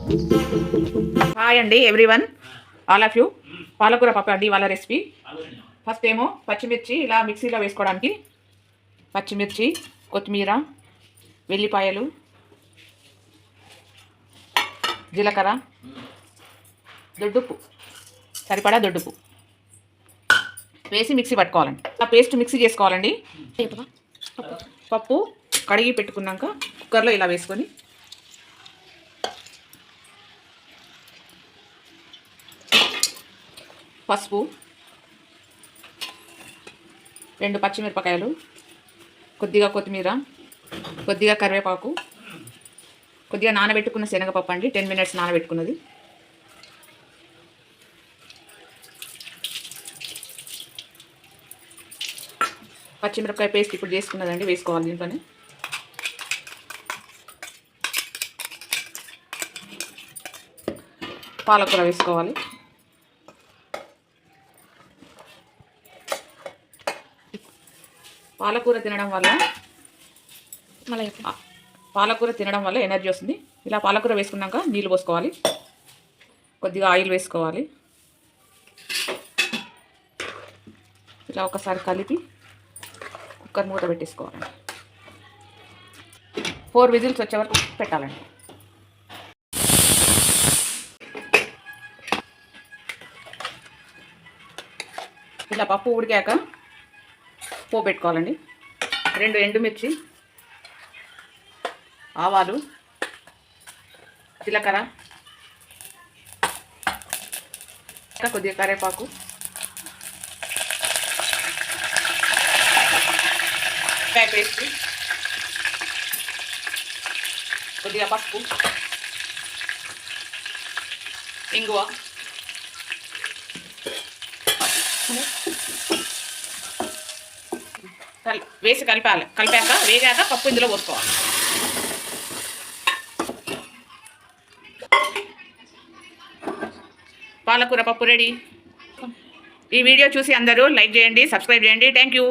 Hi అండి everyone, all of you. పాలకూర పప్పు అండి వాళ్ళ రెసిపీ. ఫస్ట్ ఏమో పచ్చిమిర్చి ఇలా మిక్సీలో వేసుకోవడానికి పచ్చిమిర్చి, కొత్తిమీర, వెల్లిపాయలు, జీలకర్ర, దొడ్డుప్పు, సరిపడా దొడ్డుప్పు వేసి మిక్సీ పట్టుకోవాలండి. ఆ పేస్ట్ మిక్సీ చేసుకోవాలండి. పప్పు కడిగి పెట్టుకున్నాక కుక్కర్లో ఇలా వేసుకొని పసుపు, 2 పచ్చిమిరపకాయలు, కొద్దిగా కొత్తిమీర, కొద్దిగా కరివేపాకు, కొద్దిగా నానబెట్టుకున్న శనగపప్పు అండి, 10 మినిట్స్ నానబెట్టుకున్నది, పచ్చిమిరపకాయ పేస్ట్ ఇప్పుడు చేసుకున్నదండి వేసుకోవాలి. దీంట్లోనే పాలకూర వేసుకోవాలి. పాలకూర తినడం వల్ల ఎనర్జీ వస్తుంది. ఇలా పాలకూర వేసుకున్నాక నీళ్ళు పోసుకోవాలి, కొద్దిగా ఆయిల్ వేసుకోవాలి. ఇలా ఒకసారి కలిపి కుక్కర్ మూత పెట్టేసుకోవాలండి. 4 విజిల్స్ వచ్చే వరకు పెట్టాలండి. ఇలా పప్పు ఉడికాక పోపు పెట్టుకోవాలండి. 2 ఎండుమిర్చి, ఆవాలు, జీలకర్ర, కొద్దిగా కరివేపాకు, పేస్ట్, కొద్దిగా పసుపు, ఇంగువ వేసి కలిపాక వేగాక పప్పు ఇందులో పోసుకోవాలి. పాలకూర పప్పు రెడీ. ఈ వీడియో చూసి అందరూ లైక్ చేయండి, సబ్స్క్రైబ్ చేయండి. Thank you.